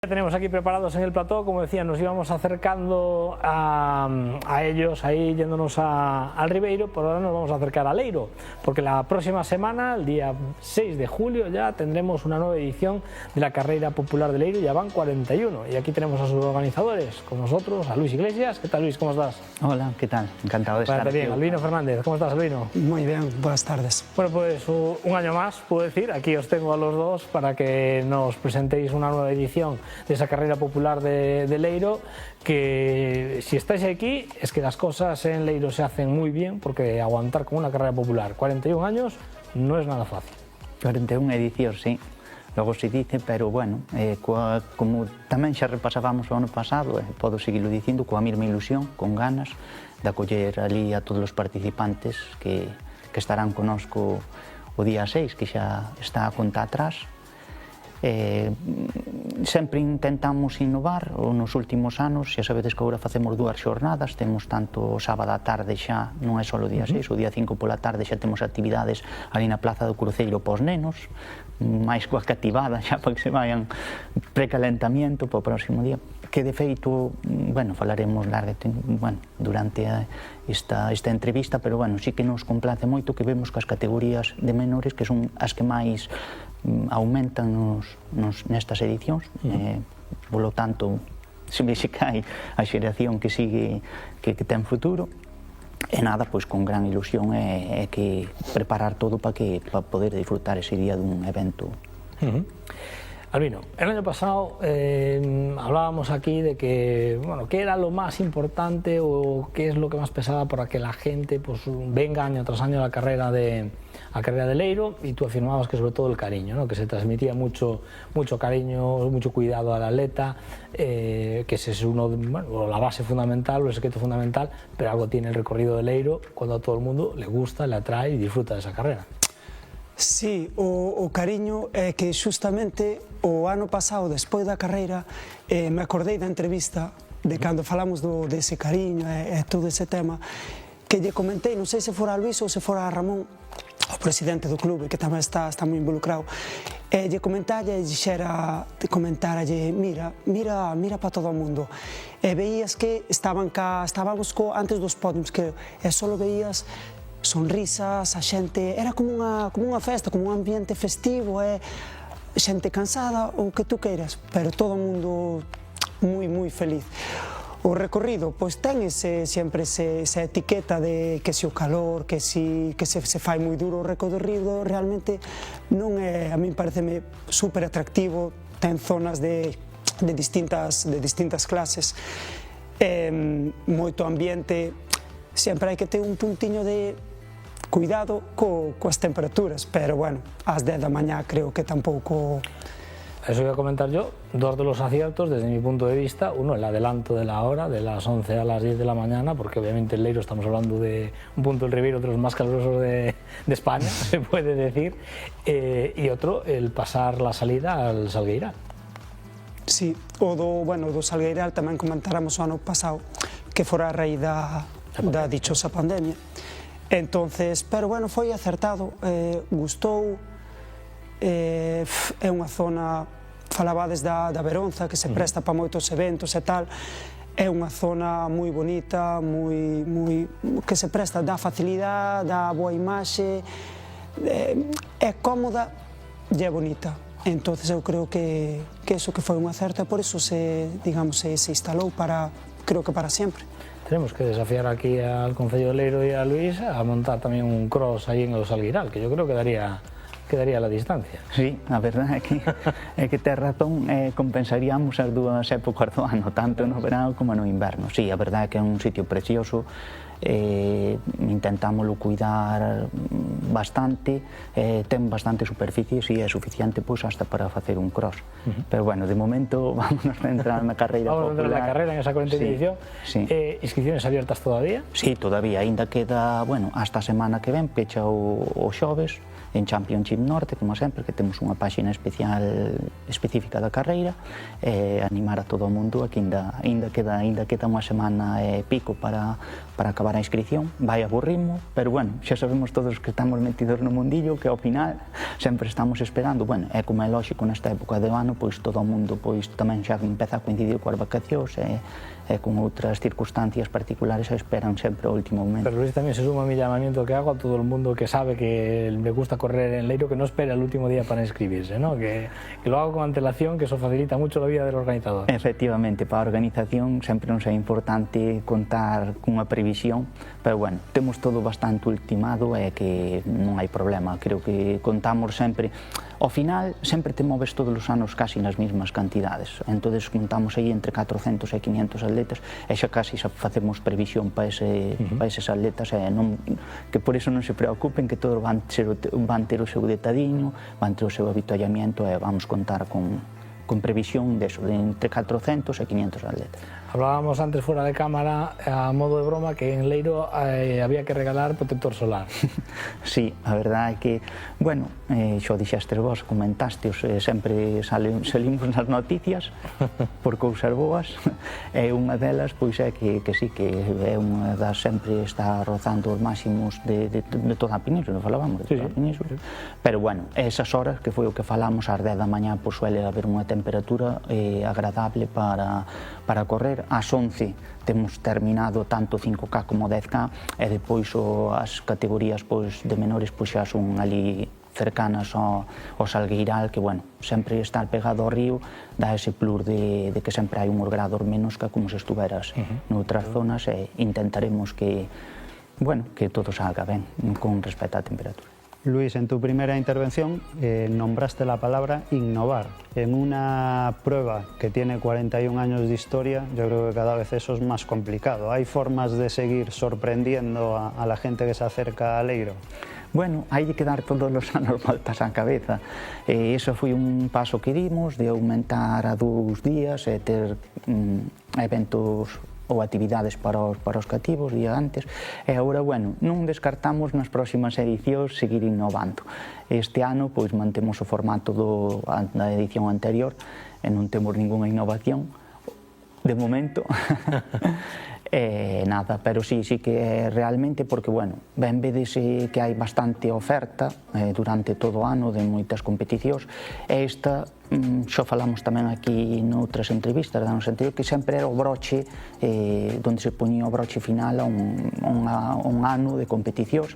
Tenemos aquí preparados en el plató, como decía, nos íbamos acercando a ellos, ahí yéndonos al Ribeiro, pero ahora nos vamos a acercar a Leiro, porque la próxima semana, el día 6 de julio, ya tendremos una nueva edición de la Carreira Popular de Leiro, ya van 41, y aquí tenemos a sus organizadores, con nosotros, a Luis Iglesias. ¿Qué tal, Luis? ¿Cómo estás? Hola, ¿qué tal? Encantado de estar aquí. Bien, Albino Fernández, ¿cómo estás, Albino? Muy bien, buenas tardes. Bueno, pues un año más, puedo decir, aquí os tengo a los dos para que nos presentéis una nueva edición de esa carrera popular de Leiro, que si estáis aquí es que las cosas en Leiro se hacen muy bien, porque aguantar con una carrera popular 41 años no es nada fácil. 41 edicións, sí, logo se dice, pero bueno, como tamén xa repasábamos o ano pasado, podo seguirlo dicindo, coa mesma ilusión, con ganas de acoller ali a todos os participantes que estarán connosco o día 6, que xa está a conta atrás. Sempre intentamos innovar nos últimos anos, xa sabedes que agora facemos dúas xornadas, temos tanto o sábado á tarde xa, non é só o día 6, o día 5 pola tarde xa temos actividades ali na Plaza do Cruceiro pos nenos, máis coa cativada xa para que se vayan precalentamiento para o próximo día, que de feito, bueno, falaremos durante esta entrevista, pero bueno, sí que nos complace moito que vemos que as categorías de menores, que son as que máis aumentan nestas edicións, polo tanto se ve que hai a xeración que sigue, que ten futuro, e nada, pois con gran ilusión é que preparar todo para poder disfrutar ese día dun evento. Albino, el año pasado hablábamos aquí de que, bueno, qué era lo más importante o qué es lo que más pesaba para que la gente pues, venga año tras año a la carrera de Leiro, y tú afirmabas que sobre todo el cariño, ¿no? Que se transmitía mucho cariño, mucho cuidado al atleta, que ese es la base fundamental o el secreto fundamental, pero algo tiene el recorrido de Leiro cuando a todo el mundo le gusta, le atrae y disfruta de esa carrera. Sí, o cariño é que justamente o ano pasado, despois da carreira, me acordei da entrevista de cando falamos dese cariño e todo ese tema, que lle comentei, non sei se fora a Luis ou se fora a Ramón, o presidente do clube, que tamén está moi involucrado, e lle comentalle, mira para todo o mundo, e veías que estábamos antes dos podiums, que só veías sonrisas, a xente, era como unha festa, como un ambiente festivo, xente cansada, o que tú queiras, pero todo o mundo moi feliz. O recorrido, pois ten sempre esa etiqueta de que se o calor, que se fai moi duro o recorrido, realmente non é, a min pareceme super atractivo, ten zonas de distintas clases, moito ambiente, sempre hai que ter un puntiño de cuidado coas temperaturas, pero bueno, ás 10 da mañá creo que tampouco... Eso iba a comentar yo, dos de los aciertos desde mi punto de vista, uno el adelanto de la hora, de las 11 a las 10 de la mañana, porque obviamente en Leiro estamos hablando de un punto del Ribeiro, de los más calurosos de España, se puede decir, y otro, el pasar la salida al Salgueiral. Sí, o do Salgueiral tamén comentáramos o ano pasado, que fora a raíz da dichosa pandemia. Entonces, pero bueno, foi acertado, gustou, é unha zona, falabades da Beronza, que se presta para moitos eventos e tal, é unha zona moi bonita, que se presta, dá facilidade, dá boa imaxe, é cómoda e é bonita. Entonces eu creo que eso que foi un acerto, e por eso se instalou creo que para sempre. Tenemos que desafiar aquí al Concello de Leiro y a Luis a montar también un cross ahí en el Salgueiral, que yo creo que daría la distancia. Sí, a verdade é que ten razón, compensaríamos as dúas épocas do ano, tanto no verano como no inverno. Sí, a verdade é que é un sitio precioso, intentámoslo cuidar bastante, ten bastante superficie e é suficiente hasta para facer un cross. Pero bueno, de momento vámonos a entrar na carreira popular. Vamos a entrar na carreira en esa 40 edición. Inscripciones abiertas todavía? Sí, todavía, ainda queda, hasta a semana que ven, pecha o xoves, en Championship Norte, como sempre, que temos unha páxina específica da carreira, animar a todo o mundo, que ainda queda unha semana e pico para acabar a inscripción, vai a bo ritmo, pero bueno, xa sabemos todos que estamos metidos no mundillo, que ao final sempre estamos esperando, bueno, é como é lógico nesta época de ano, pois todo o mundo pois tamén xa empeza a coincidir coas vacacións e con outras circunstancias particulares esperan sempre o último momento. Pero Luis, también se suma mi llamamiento que hago a todo el mundo que sabe que le gusta correr en Leiro, que no espere el último día para inscribirse, ¿no? Que lo haga con antelación, que eso facilita mucho la vida del organizador. Efectivamente, para a organización sempre nos é importante contar cunha previsión, pero bueno, temos todo bastante ultimado e que non hai problema, creo que contamos sempre. Ao final, sempre te moves todos os anos casi nas mesmas cantidades, entonces contamos aí entre 400 e 500 atletas e xa casi facemos previsión para eses atletas e que por iso non se preocupen, que todos van ter o seu detadiño, van ter o seu avituallamiento e vamos contar con previsión de entre 400 e 500 atletas. Hablábamos antes fuera de cámara, a modo de broma, que en Leiro había que regalar protector solar. Sí, a verdade é que, bueno, xo dixestes vos, comentastes, sempre salimos nas noticias por cousas boas, e unha delas, pois é que sí, que é unha das sempre está rozando os máximos de toda a península, falábamos de toda a península, pero bueno, esas horas, que foi o que falamos, ás 10 da mañá, pois suele haber unha temperatura agradable para correr. Ás 11 temos terminado tanto 5K como 10K e depois as categorías de menores xa son ali cercanas ao Salgueiral, que, bueno, sempre estar pegado ao río dá ese plus de que sempre hai uns grados menos que como se estuveras noutras zonas e intentaremos que todo salga ben con respecto á temperatura. Luis, en tu primera intervención nombraste la palabra innovar. En una prueba que tiene 41 años de historia, yo creo que cada vez eso es más complicado. ¿Hay formas de seguir sorprendiendo a la gente que se acerca a Leiro? Bueno, hai que dar todos os anos voltas á cabeza. Eso foi un paso que dimos de aumentar a 2 días e ter eventos ou actividades para os cativos día antes, e agora, bueno, non descartamos nas próximas edicións seguir innovando. Este ano, pois, mantemos o formato da edición anterior e non temos ninguna innovación, de momento, nada, pero sí que realmente, porque, bueno, ben vedese que hai bastante oferta durante todo o ano de moitas competicións, e esta, xo falamos tamén aquí noutras entrevistas da nosa anterior, que sempre era o broche, onde se poñía o broche final a un ano de competicións,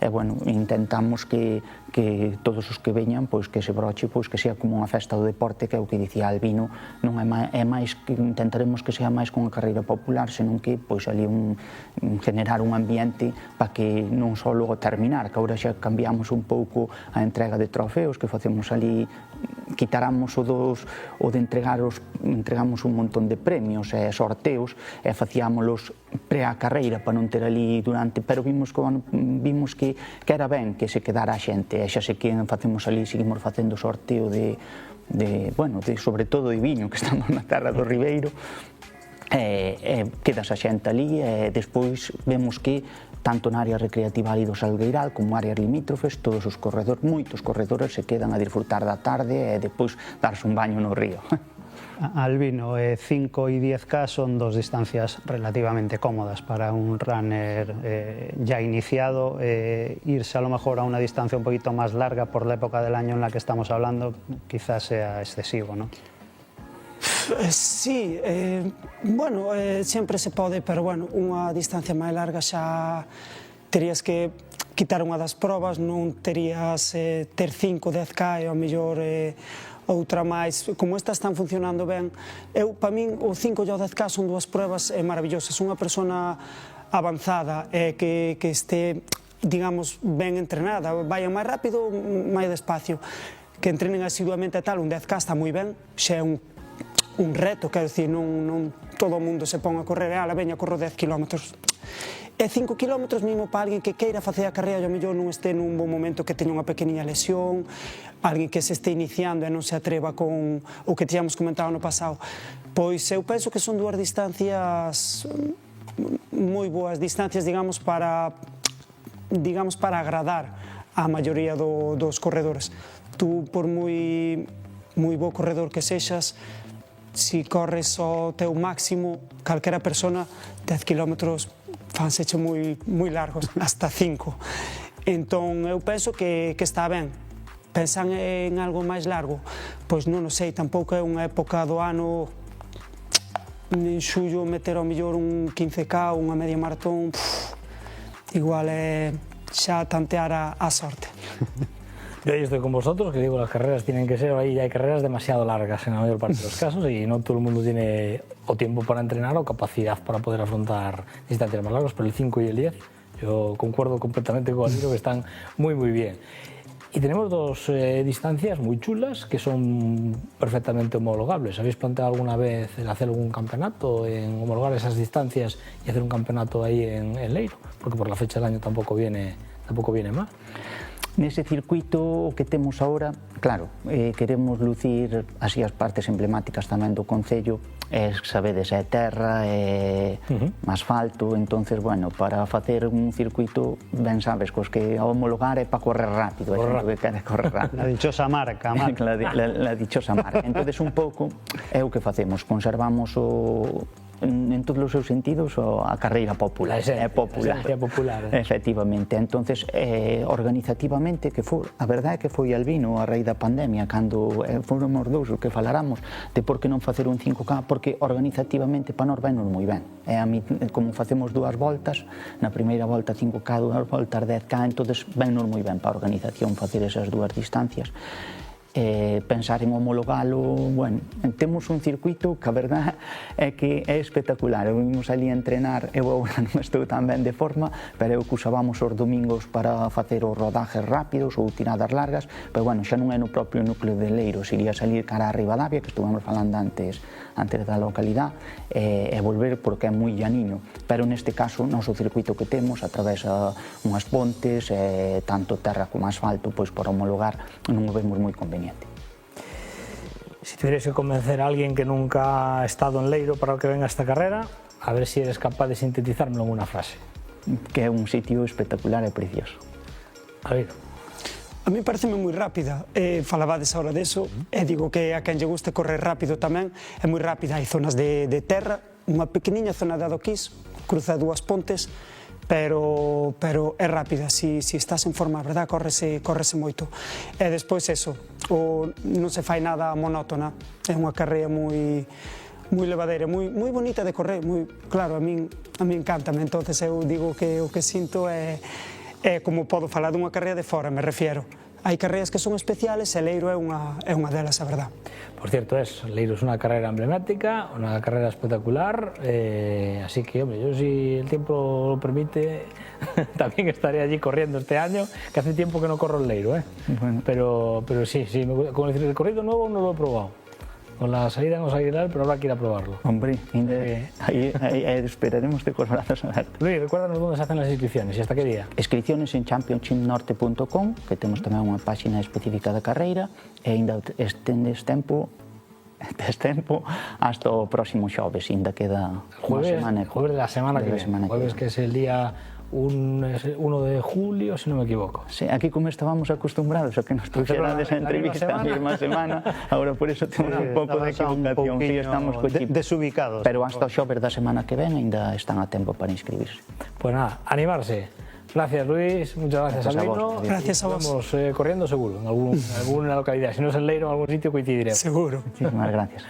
e, bueno, intentamos que todos os que veñan, pois, que ese broche, pois, que sea como unha festa do deporte, que é o que dicía Albino, non é máis que intentaremos que sea máis con a carreira popular, senón que, pois, ali generar un ambiente para que non só logo terminar, que agora xa cambiamos un pouco a entrega de trofeos, que facemos ali, quitáramos o de entregamos un montón de premios e sorteos e facíamolos pre a carreira para non ter ali durante, pero vimos que era ben que se quedara a xente, e xa se que facemos ali, seguimos facendo sorteo sobre todo de viño, que estamos na terra do Ribeiro, e quedas a xente ali, e despois vemos que tanto na área recreativa ali do Salgueiral como áreas limítrofes, todos os corredores, moitos corredores se quedan a disfrutar da tarde e depois darse un baño no río. Albino, 5 y 10K son dos distancias relativamente cómodas para un runner ya iniciado. Irse a lo mejor a una distancia un poquito más larga por la época del año en la que estamos hablando quizás sea excesivo, ¿no? Sí, bueno, sempre se pode, pero bueno, unha distancia máis larga xa terías que quitar unha das probas, non terías ter 5, 10K e ao mellor outra máis. Como estas están funcionando ben, para min o 5 e o 10K son dúas pruebas maravillosas. Unha persona avanzada que este, digamos, ben entrenada, vayan máis rápido, máis despacio, que entrenen asiduamente e tal, un 10K está moi ben, xa é un reto, quero dicir, non todo o mundo se pon a correr, veña, corro 10 km. E 5 km mesmo para alguén que queira facer a carreira, ao mellor non este nun bon momento, que teña unha pequeniña lesión, alguén que se este iniciando e non se atreva con o que tíamos comentado no pasado. Pois eu penso que son dúas distancias moi boas distancias, digamos, para agradar a maioría dos corredores. Tú, por moi bo corredor que sexas, si corres ao teu máximo, calquera persona, 10 kilómetros fanseche moi largos, hasta 5. Entón, eu penso que está ben. Pensan en algo máis largo? Pois non sei, tampouco é unha época do ano, en xullo meter ao mellor un 15K, unha media maratón, igual é xa tantear a sorte. Yo ahí estoy con vosotros, que digo, las carreras tienen que ser, ahí hay carreras demasiado largas en la mayor parte de los casos y no todo el mundo tiene o tiempo para entrenar o capacidad para poder afrontar distancias más largas, pero el 5 y el 10 yo concuerdo completamente con Alvino que están muy bien. Y tenemos dos distancias muy chulas que son perfectamente homologables. ¿Habéis planteado alguna vez el hacer algún campeonato, en homologar esas distancias y hacer un campeonato ahí en Leiro? Porque por la fecha del año tampoco viene más. Nese circuito que temos agora, claro, queremos lucir así as partes emblemáticas tamén do Concello, sabedes, é terra, é asfalto, entonces, bueno, para facer un circuito, ben sabes, cos que a homologar é para correr rápido, é xente que quere correr rápido. La dichosa marca. La dichosa marca. Entonces, un pouco, é o que facemos, conservamos en todos os seus sentidos a carreira popular, é popular, efectivamente. Entonces, organizativamente, que foi, a verdade é que foi Albino a raíz da pandemia, cando foron os dous os que falaramos de por que non facer un 5K, porque organizativamente para nós venos moi ben. A mí, como facemos dúas voltas, na primeira volta 5K, dúas voltas 10K, entonces venos moi ben para a organización facer esas dúas distancias. Pensar en homologalo, bueno, temos un circuito que a verdade é que é espectacular. Eu vimos ali a entrenar, eu agora non estou tan ben de forma, pero eu que usábamos os domingos para facer os rodajes rápidos ou tiradas largas, pero bueno, xa non é no propio núcleo de Leiro, sería salir cara a Ribadavia, que estuvemos falando antes da localidade, e volver porque é moi llaniño, pero neste caso, o noso circuito que temos atravesa unhas pontes, tanto terra como asfalto, pois para homologar non o vemos moi conveniente. Si tuvierais que convencer a alguien que nunca ha estado en Leiro para que venga a esta carrera, a ver si eres capaz de sintetizármelo en una frase. Que é un sitio espectacular e precioso. A ver. A mí pareceme moi rápida, falabades ahora deso, e digo que a quen lle guste correr rápido tamén, é moi rápida, hai zonas de terra, unha pequeniña zona de adoquís, cruza dúas pontes, pero é rápida, si estás en forma, a verdad, córrese moito. E despois eso, non se fai nada monótona, é unha carreira moi levadeira, moi bonita de correr, claro, a min encantame, entonces eu digo que o que sinto é como podo falar dunha carreira de fora, me refiero. Hai carreras que son especiales e Leiro é unha delas, a verdad. Por cierto, Leiro es una carrera emblemática, una carrera espectacular, así que, hombre, yo si el tiempo lo permite, también estaré allí corriendo este año, que hace tiempo que no corro en Leiro, bueno. Pero sí, con el recorrido nuevo no lo he probado. Con la salida vamos a ir pero habrá que ir a probarlo. Hombre, ahí esperaremos de con los brazos abiertos. Luis, recuérdanos dónde se hacen las inscripciones y hasta qué día. Inscripciones en championshipnorte.com, que temos tamén unha página específica da carreira, e ainda tes tempo hasta o próximo xoves, ainda queda unha semana. Jueves de la semana que viene, jueves que es el día 1 de julio, si no me equivoco. Sí, aquí como estábamos acostumbrados a que nos trouxerades a entrevista a mesma semana, agora por eso temos un pouco de equivocación, sí, estamos desubicados. Pero hasta o xoves da semana que ven ainda están a tempo para inscribirse. Pues nada, animarse. Gracias, Luis, muchas gracias, Albino. Gracias a vos. Vamos corriendo seguro, en alguna localidad, si no es en Leiro, en algún sitio coincidiremos. Seguro. Muchísimas gracias.